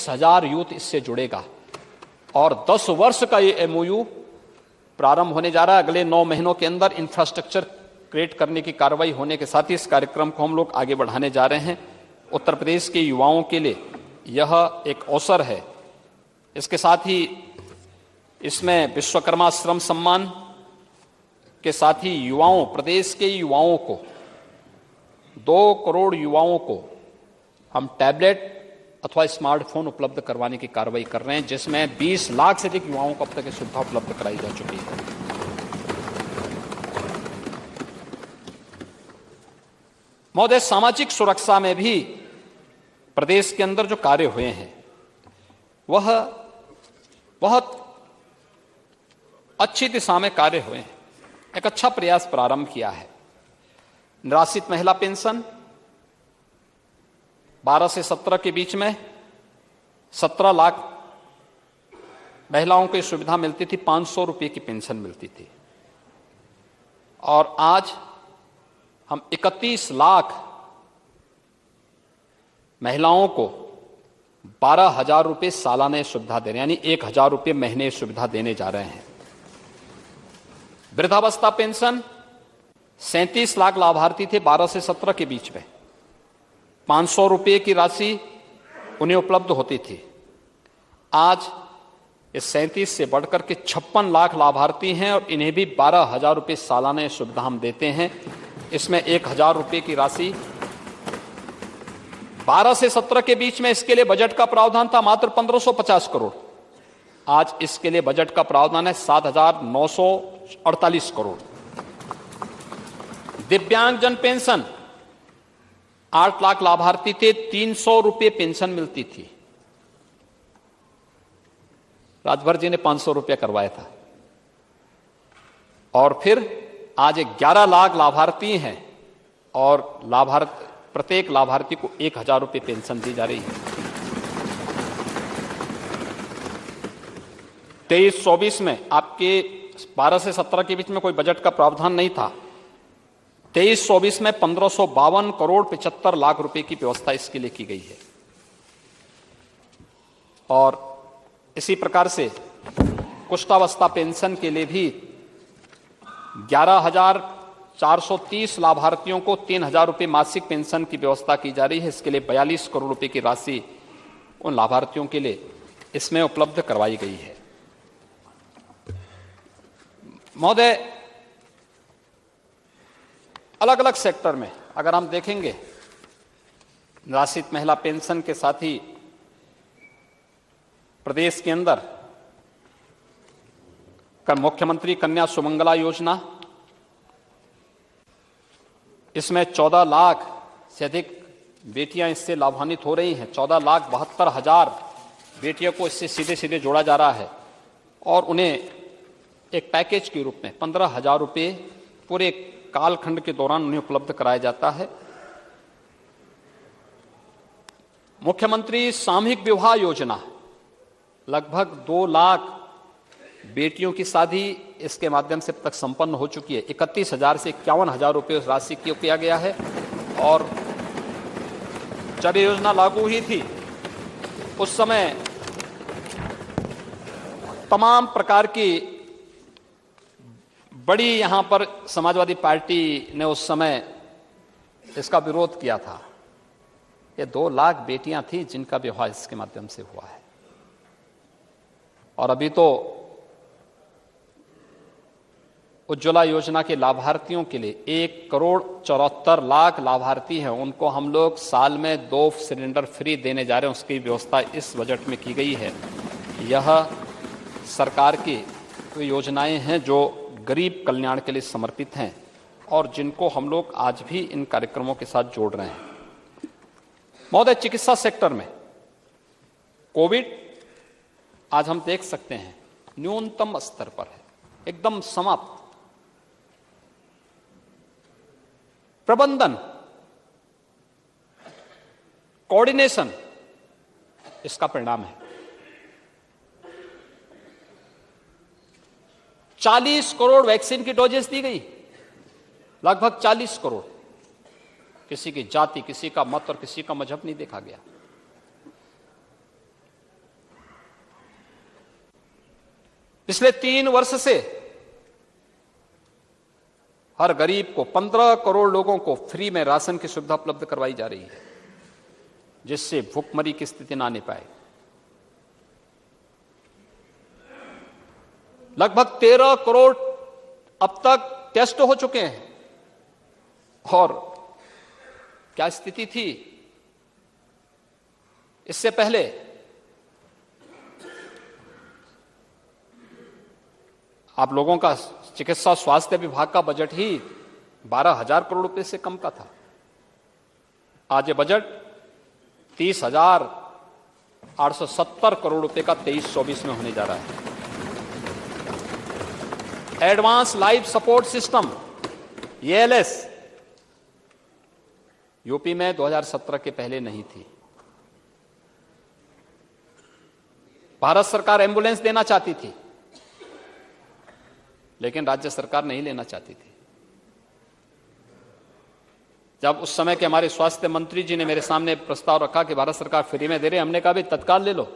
20,000 youth इससे जुड़ेगा और 10 वर्ष का ये एमओयू प्रारंभ होने जा रहा है। अगले 9 महीनों के अंदर इंफ्रास्ट्रक्चर क्रिएट करने की कार्रवाई होने के साथ ही इस कार्यक्रम को हम लोग आगे बढ़ाने जा रहे हैं। उत्तर प्रदेश के युवाओं के लिए यह एक अवसर है। इसके साथ ही इसमें विश्वकर्मा श्रम सम्मान के साथ ही युवाओं, प्रदेश के युवाओं को 2 करोड़ युवाओं को हम टैबलेट अथवा स्मार्टफोन उपलब्ध करवाने की कार्रवाई कर रहे हैं, जिसमें 20 लाख से अधिक युवाओं को अब तक सुविधा उपलब्ध कराई जा चुकी है। महोदय, सामाजिक सुरक्षा में भी प्रदेश के अंदर जो कार्य हुए हैं वह बहुत अच्छी दिशा में कार्य हुए हैं। एक अच्छा प्रयास प्रारंभ किया है। निराश्रित महिला पेंशन 12 से 17 के बीच में 17 लाख महिलाओं को सुविधा मिलती थी, 500 रुपये की पेंशन मिलती थी। और आज हम 31 लाख महिलाओं को 12,000 रुपये सालाना सुविधा दे रहे हैं, यानी 1,000 रुपये महीने सुविधा देने जा रहे हैं। वृद्धावस्था पेंशन 37 लाख लाभार्थी थे 12 से 17 के बीच में, 500 रुपये की राशि उन्हें उपलब्ध होती थी। आज इस 37 से बढ़कर के 56 लाख लाभार्थी हैं और इन्हें भी 12,000 रुपये सालाना सुविधा हम देते हैं। इसमें 1,000 रुपये की राशि 12 से 17 के बीच में इसके लिए बजट का प्रावधान था मात्र 1550 करोड़। आज इसके लिए बजट का प्रावधान है 7,948 करोड़। दिव्यांगजन पेंशन 8 लाख लाभार्थी थे, 300 रुपये पेंशन मिलती थी। राजभर जी ने 500 रुपये करवाया था और फिर आज 11 लाख लाभार्थी हैं और प्रत्येक लाभार्थी को 1,000 रुपये पेंशन दी जा रही है। 23-24 में आपके 12 से 17 के बीच में कोई बजट का प्रावधान नहीं था। 23-24 में 1552 करोड़ 75 लाख रुपए की व्यवस्था इसके लिए की गई है। और इसी प्रकार से कुष्ठावस्था पेंशन के लिए भी 11,430 लाभार्थियों को 3,000 रुपये मासिक पेंशन की व्यवस्था की जा रही है। इसके लिए 42 करोड़ रुपए की राशि उन लाभार्थियों के लिए इसमें उपलब्ध करवाई गई है। महोदय, अलग अलग सेक्टर में अगर हम देखेंगे, निराश्रित महिला पेंशन के साथ ही प्रदेश के अंदर मुख्यमंत्री कन्या सुमंगला योजना, इसमें 14 लाख से अधिक बेटियां इससे लाभान्वित हो रही हैं। 14,72,000 बेटियों को इससे सीधे सीधे जोड़ा जा रहा है और उन्हें एक पैकेज के रूप में 15,000 रुपये पूरे कालखंड के दौरान उन्हें उपलब्ध कराया जाता है। मुख्यमंत्री सामूहिक विवाह योजना, लगभग 2 लाख बेटियों की शादी इसके माध्यम से अब तक संपन्न हो चुकी है। 31,000 से 51,000 रुपये उस राशि की किया गया है। और जब योजना लागू हुई थी उस समय तमाम प्रकार की बड़ी यहां पर समाजवादी पार्टी ने उस समय इसका विरोध किया था। ये 2 लाख बेटियां थी जिनका विवाह इसके माध्यम से हुआ है। और अभी तो उज्ज्वला योजना के लाभार्थियों के लिए 1,74,00,000 लाभार्थी हैं, उनको हम लोग साल में 2 सिलेंडर फ्री देने जा रहे हैं। उसकी व्यवस्था इस बजट में की गई है। यह सरकार की योजनाएं हैं जो गरीब कल्याण के लिए समर्पित हैं और जिनको हम लोग आज भी इन कार्यक्रमों के साथ जोड़ रहे हैं। महोदय, चिकित्सा सेक्टर में कोविड आज हम देख सकते हैं न्यूनतम स्तर पर है, एकदम समाप्त। प्रबंधन, कोऑर्डिनेशन इसका परिणाम है। 40 करोड़ वैक्सीन की डोजेस दी गई, लगभग 40 करोड़। किसी की जाति, किसी का मत और किसी का मजहब नहीं देखा गया। पिछले 3 वर्ष से हर गरीब को 15 करोड़ लोगों को फ्री में राशन की सुविधा उपलब्ध करवाई जा रही है, जिससे भूखमरी की स्थिति ना आने पाए। लगभग 13 करोड़ अब तक टेस्ट हो चुके हैं। और क्या स्थिति थी इससे पहले? आप लोगों का चिकित्सा स्वास्थ्य विभाग का बजट ही 12,000 करोड़ रुपए से कम का था। आज ये बजट 30,870 करोड़ रुपए का 23-24 में होने जा रहा है। Advance life support system ALS UP में 2017 के पहले नहीं थी। भारत सरकार एम्बुलेंस देना चाहती थी, लेकिन राज्य सरकार नहीं लेना चाहती थी। जब उस समय के हमारे स्वास्थ्य मंत्री जी ने मेरे सामने प्रस्ताव रखा कि भारत सरकार फ्री में दे रही, हमने कहा भी तत्काल ले लो।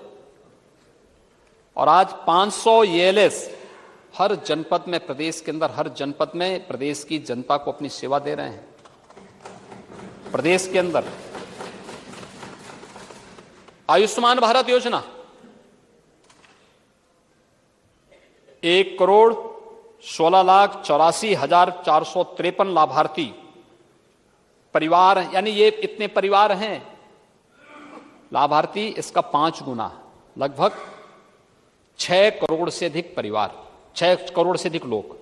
और आज 500 ALS हर जनपद में, प्रदेश के अंदर हर जनपद में प्रदेश की जनता को अपनी सेवा दे रहे हैं। प्रदेश के अंदर आयुष्मान भारत योजना 1,16,84,453 लाभार्थी परिवार, यानी ये इतने परिवार हैं लाभार्थी, इसका 5 गुना, लगभग 6 करोड़ से अधिक परिवार, 6 करोड़ से अधिक लोग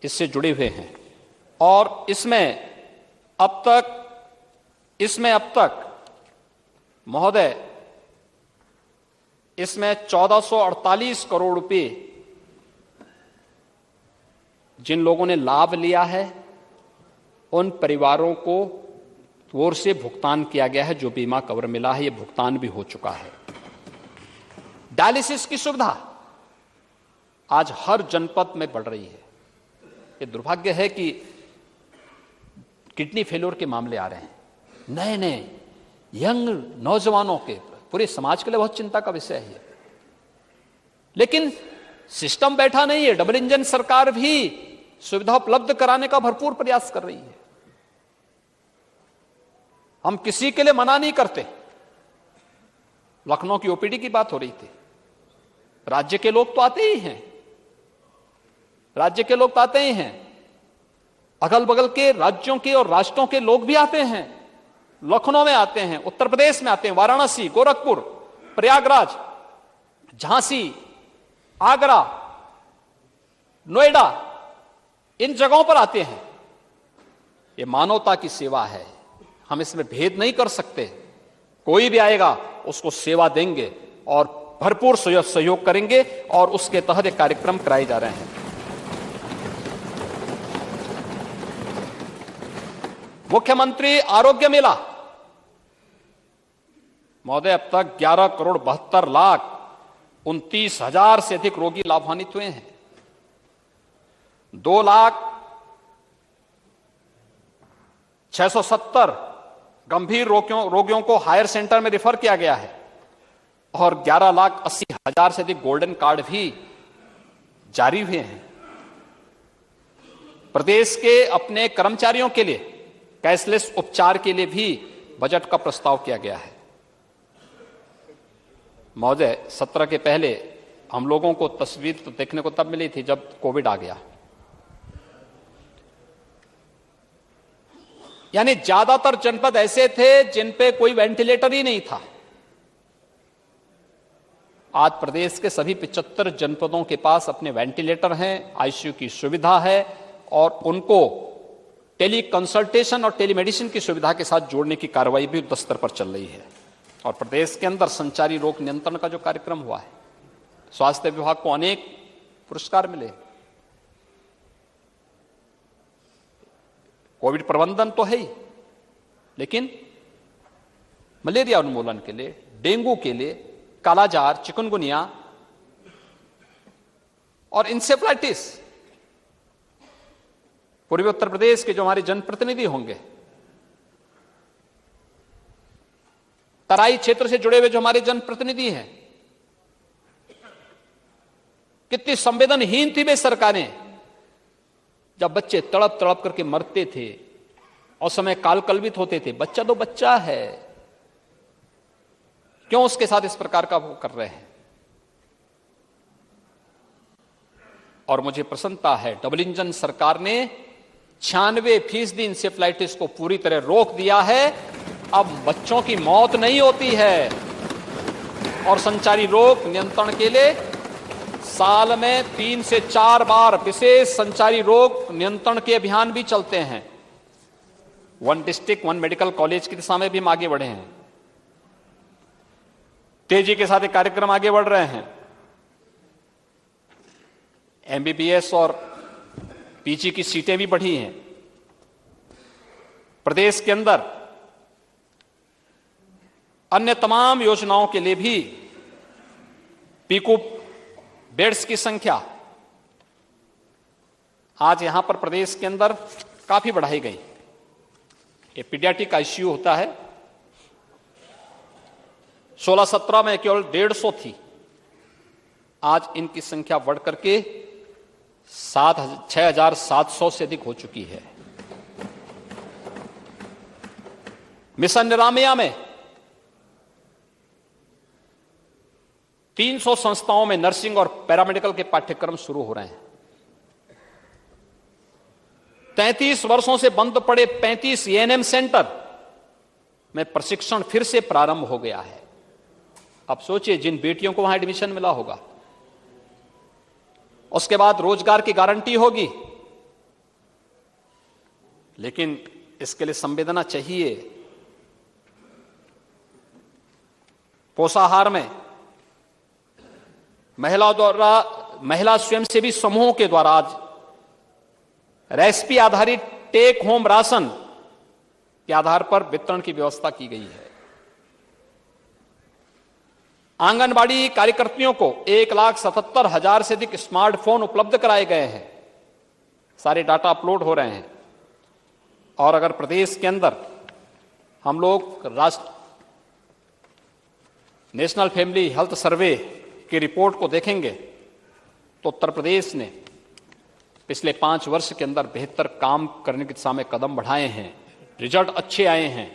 इससे जुड़े हुए हैं। और इसमें अब तक महोदय, इसमें 1448 करोड़ रुपए जिन लोगों ने लाभ लिया है उन परिवारों को ओर से भुगतान किया गया है। जो बीमा कवर मिला है, यह भुगतान भी हो चुका है। डायलिसिस की सुविधा आज हर जनपद में बढ़ रही है। ये दुर्भाग्य है कि किडनी फेल्योर के मामले आ रहे हैं, नए नए यंग नौजवानों के, पूरे समाज के लिए बहुत चिंता का विषय है। लेकिन सिस्टम बैठा नहीं है। डबल इंजन सरकार भी सुविधा उपलब्ध कराने का भरपूर प्रयास कर रही है। हम किसी के लिए मना नहीं करते। लखनऊ की OPD की बात हो रही थी, राज्य के लोग तो आते ही हैं, राज्य के लोग तो आते ही हैं, अगल बगल के राज्यों के और राष्ट्रों के लोग भी आते हैं। लखनऊ में आते हैं, उत्तर प्रदेश में आते हैं, वाराणसी, गोरखपुर, प्रयागराज, झांसी, आगरा, नोएडा, इन जगहों पर आते हैं। ये मानवता की सेवा है, हम इसमें भेद नहीं कर सकते। कोई भी आएगा उसको सेवा देंगे और भरपूर सहयोग करेंगे, और उसके तहत एक कार्यक्रम कराए जा रहे हैं। मुख्यमंत्री आरोग्य मेला महोदय, अब तक 11,72,29,000 से अधिक रोगी लाभान्वित हुए हैं। 2,06,70 गंभीर रोगियों को हायर सेंटर में रिफर किया गया है, और 11,80,000 से अधिक गोल्डन कार्ड भी जारी हुए हैं। प्रदेश के अपने कर्मचारियों के लिए कैशलेस उपचार के लिए भी बजट का प्रस्ताव किया गया है। महोदय, 17 के पहले हम लोगों को तस्वीर तो देखने को तब मिली थी जब कोविड आ गया, यानी ज्यादातर जनपद ऐसे थे जिन पे कोई वेंटिलेटर ही नहीं था। आज प्रदेश के सभी 75 जनपदों के पास अपने वेंटिलेटर हैं, ICU की सुविधा है, और उनको टेली कंसल्टेशन और टेलीमेडिसिन की सुविधा के साथ जोड़ने की कार्रवाई भी युद्ध स्तर पर चल रही है। और प्रदेश के अंदर संचारी रोग नियंत्रण का जो कार्यक्रम हुआ है, स्वास्थ्य विभाग को अनेक पुरस्कार मिले। कोविड प्रबंधन तो है ही, लेकिन मलेरिया उन्मूलन के लिए, डेंगू के लिए, कालाजार, चिकनगुनिया और इंसेफ्लाइटिस, पूर्वी उत्तर प्रदेश के जो हमारे जनप्रतिनिधि होंगे, तराई क्षेत्र से जुड़े हुए जो हमारे जनप्रतिनिधि हैं, कितनी संवेदनहीन थी वे सरकारें। जब बच्चे तड़प तड़प करके मरते थे और समय कालकल्पित होते थे, बच्चा तो बच्चा है, क्यों उसके साथ इस प्रकार का वो कर रहे हैं। और मुझे प्रसन्नता है, डबल इंजन सरकार ने 96% इंसेफ्लाइटिस को पूरी तरह रोक दिया है। अब बच्चों की मौत नहीं होती है। और संचारी रोग नियंत्रण के लिए साल में 3 से 4 बार विशेष संचारी रोग नियंत्रण के अभियान भी चलते हैं। 1 डिस्ट्रिक्ट 1 मेडिकल कॉलेज की दिशा में भी हम आगे बढ़े हैं। तेजी के साथ एक कार्यक्रम आगे बढ़ रहे हैं। एमबीबीएस और पीजी की सीटें भी बढ़ी हैं। प्रदेश के अंदर अन्य तमाम योजनाओं के लिए भी पीकू बेड्स की संख्या आज यहां पर प्रदेश के अंदर काफी बढ़ाई गई। ये पीडियाट्रिक आईसीयू होता है, 16-17 में केवल 150 थी, आज इनकी संख्या बढ़ करके 6,700 से अधिक हो चुकी है। मिशन निरामया में 300 संस्थाओं में नर्सिंग और पैरामेडिकल के पाठ्यक्रम शुरू हो रहे हैं। 33 वर्षों से बंद पड़े 35 एएनएम सेंटर में प्रशिक्षण फिर से प्रारंभ हो गया है। अब सोचिए, जिन बेटियों को वहां एडमिशन मिला होगा, उसके बाद रोजगार की गारंटी होगी, लेकिन इसके लिए संवेदना चाहिए। पोषाहार में महिला स्वयंसेवी समूहों के द्वारा आज रेसिपी आधारित टेक होम राशन के आधार पर वितरण की व्यवस्था की गई है। आंगनबाड़ी कार्यकर्तियों को 1,77,000 से अधिक स्मार्टफोन उपलब्ध कराए गए हैं। सारे डाटा अपलोड हो रहे हैं। और अगर प्रदेश के अंदर हम लोग नेशनल फैमिली हेल्थ सर्वे की रिपोर्ट को देखेंगे तो उत्तर प्रदेश ने पिछले 5 वर्ष के अंदर बेहतर काम करने की दिशा में कदम बढ़ाए हैं। रिजल्ट अच्छे आए हैं।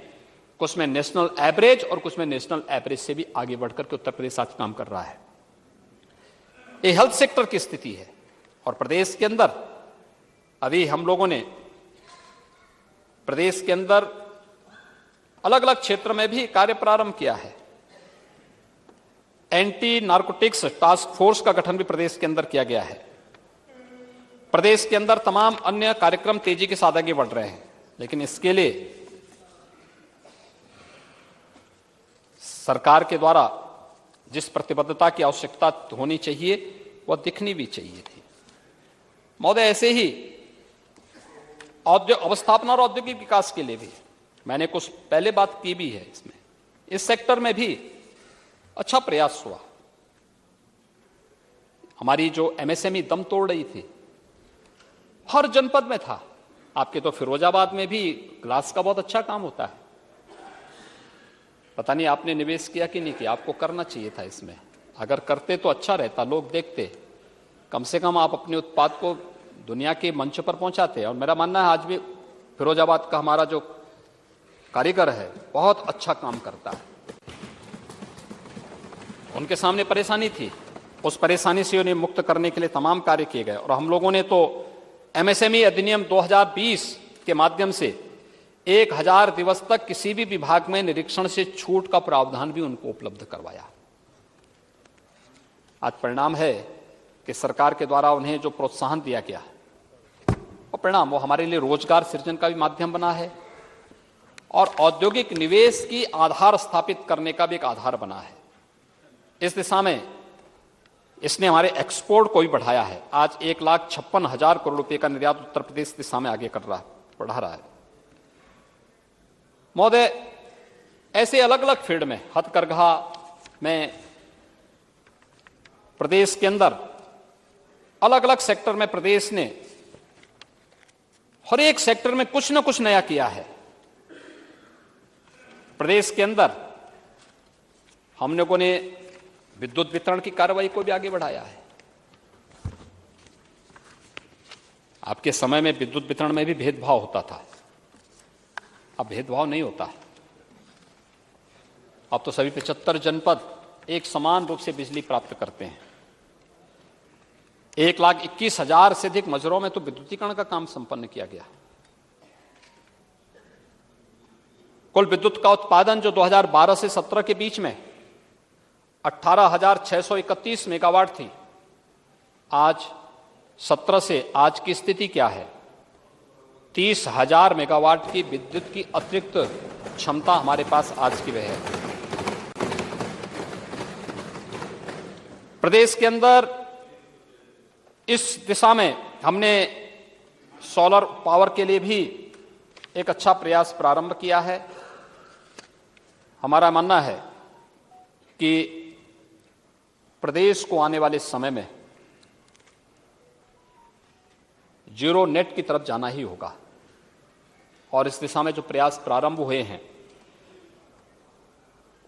कुछ में नेशनल एवरेज और कुछ में नेशनल एवरेज से भी आगे बढ़कर के उत्तर प्रदेश आज काम कर रहा है। ये हेल्थ सेक्टर की स्थिति है। और प्रदेश के अंदर अभी हम लोगों ने प्रदेश के अंदर अलग अलग क्षेत्र में भी कार्य प्रारंभ किया है। एंटी नार्कोटिक्स टास्क फोर्स का गठन भी प्रदेश के अंदर किया गया है। प्रदेश के अंदर तमाम अन्य कार्यक्रम तेजी के साथ आगे बढ़ रहे हैं, लेकिन इसके लिए सरकार के द्वारा जिस प्रतिबद्धता की आवश्यकता होनी चाहिए वह दिखनी भी चाहिए थी। महोदय, ऐसे ही अवस्थापना और औद्योगिक विकास के लिए भी मैंने कुछ पहले बात की भी है। इसमें इस सेक्टर में भी अच्छा प्रयास हुआ। हमारी जो एमएसएमई दम तोड़ रही थी, हर जनपद में था। आपके तो फिरोजाबाद में भी ग्लास का बहुत अच्छा काम होता है। पता नहीं आपने निवेश किया कि नहीं किया, आपको करना चाहिए था इसमें। अगर करते तो अच्छा रहता, लोग देखते, कम से कम आप अपने उत्पाद को दुनिया के मंच पर पहुंचाते। और मेरा मानना है आज भी फिरोजाबाद का हमारा जो कारीगर है बहुत अच्छा काम करता है। उनके सामने परेशानी थी, उस परेशानी से उन्हें मुक्त करने के लिए तमाम कार्य किए गए। और हम लोगों ने तो एमएसएमई अधिनियम 2020 के माध्यम से 1000 दिवस तक किसी भी विभाग में निरीक्षण से छूट का प्रावधान भी उनको उपलब्ध करवाया। आज परिणाम है कि सरकार के द्वारा उन्हें जो प्रोत्साहन दिया गया और परिणाम वो हमारे लिए रोजगार सृजन का भी माध्यम बना है और औद्योगिक निवेश की आधार स्थापित करने का भी एक आधार बना है। इस दिशा में इसने हमारे एक्सपोर्ट को भी बढ़ाया है। आज 1,56,000 करोड़ रुपए का निर्यात उत्तर प्रदेश दिशा में आगे बढ़ा रहा है। महोदय, ऐसे अलग अलग फील्ड में, हथकरघा में प्रदेश के अंदर अलग अलग सेक्टर में प्रदेश ने हर एक सेक्टर में कुछ न कुछ नया किया है। प्रदेश के अंदर हम लोगों ने विद्युत वितरण की कार्रवाई को भी आगे बढ़ाया है। आपके समय में विद्युत वितरण में भी भेदभाव होता था, अब भेदभाव नहीं होता। अब तो सभी 75 जनपद एक समान रूप से बिजली प्राप्त करते हैं। 1,21,000 से अधिक मजरों में तो विद्युतीकरण का काम संपन्न किया गया। कुल विद्युत का उत्पादन जो 2012 से 17 के बीच में 18,631 मेगावाट थी, आज 17 से आज की स्थिति क्या है? 30,000 मेगावाट की विद्युत की अतिरिक्त क्षमता हमारे पास आज की वह है। प्रदेश के अंदर इस दिशा में हमने सोलर पावर के लिए भी एक अच्छा प्रयास प्रारंभ किया है। हमारा मानना है कि प्रदेश को आने वाले समय में जीरो नेट की तरफ जाना ही होगा और इस दिशा में जो प्रयास प्रारंभ हुए हैं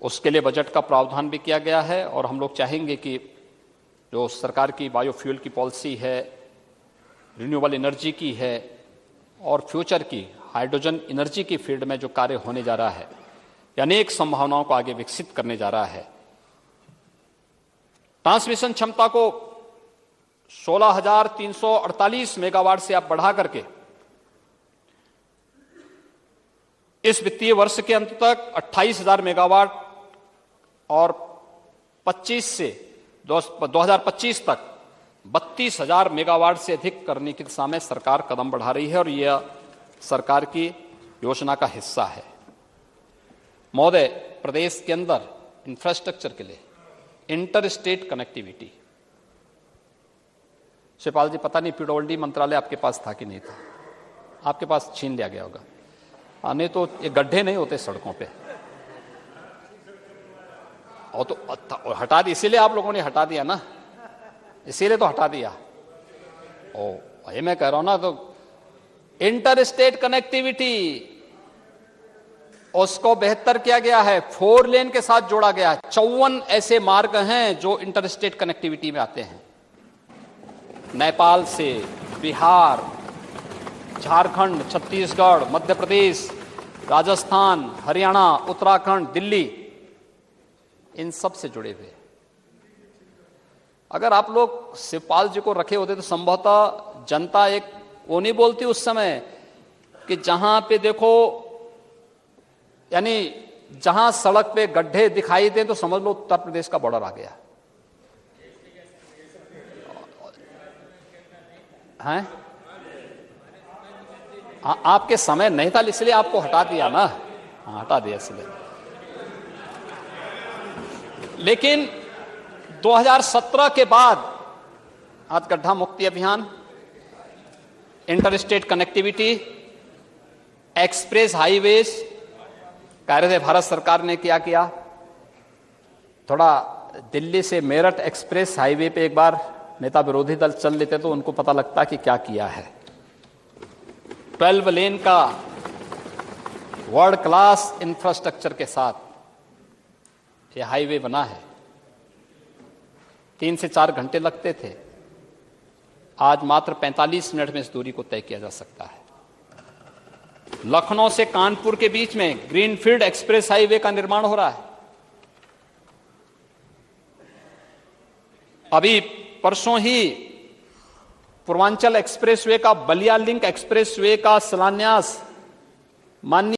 उसके लिए बजट का प्रावधान भी किया गया है और हम लोग चाहेंगे कि जो सरकार की बायोफ्यूल की पॉलिसी है, रिन्यूएबल एनर्जी की है और फ्यूचर की हाइड्रोजन एनर्जी की फील्ड में जो कार्य होने जा रहा है, अनेक संभावनाओं को आगे विकसित करने जा रहा है। ट्रांसमिशन क्षमता को 16,348 मेगावाट से आप बढ़ा करके इस वित्तीय वर्ष के अंत तक 28,000 मेगावाट और 2025 तक 32,000 मेगावाट से अधिक करने की दिशा में सरकार कदम बढ़ा रही है और यह सरकार की योजना का हिस्सा है। महोदय, प्रदेश के अंदर इंफ्रास्ट्रक्चर के लिए इंटर स्टेट कनेक्टिविटी, शिवपाल जी पता नहीं पीडब्ल्यूडी मंत्रालय आपके पास था कि नहीं था, आपके पास छीन लिया गया होगा। नहीं तो ये गड्ढे नहीं होते सड़कों पे, और तो हटा दी, इसीलिए आप लोगों ने हटा दिया ना, इसीलिए तो हटा दिया। ये मैं कह रहा हूं ना, तो इंटर स्टेट कनेक्टिविटी उसको बेहतर किया गया है, 4 लेन के साथ जोड़ा गया है। 54 ऐसे मार्ग हैं जो इंटर स्टेट कनेक्टिविटी में आते हैं। नेपाल से बिहार, झारखंड, छत्तीसगढ़, मध्य प्रदेश, राजस्थान, हरियाणा, उत्तराखंड, दिल्ली, इन सब से जुड़े हुए। अगर आप लोग शिवपाल जी को रखे होते तो संभवतः जनता एक वो नहीं बोलती उस समय कि जहां पे देखो, यानी जहां सड़क पे गड्ढे दिखाई दे तो समझ लो उत्तर प्रदेश का बॉर्डर आ गया है। आपके समय नहीं था इसलिए आपको हटा दिया ना, हटा दिया इसलिए। लेकिन 2017 के बाद आज गड्ढा मुक्ति अभियान, inter state connectivity, express highways कार्य थे भारत सरकार ने क्या किया। थोड़ा दिल्ली से मेरठ एक्सप्रेस हाईवे पे एक बार नेता विरोधी दल चल लेते तो उनको पता लगता कि क्या किया है। 12 लेन का वर्ल्ड क्लास इंफ्रास्ट्रक्चर के साथ ये हाईवे बना है। 3 से 4 घंटे लगते थे, आज मात्र 45 मिनट में इस दूरी को तय किया जा सकता है। लखनऊ से कानपुर के बीच में ग्रीनफील्ड एक्सप्रेस हाईवे का निर्माण हो रहा है। अभी परसों ही पूर्वांचल एक्सप्रेसवे का, बलिया लिंक एक्सप्रेसवे का शिलान्यास माननीय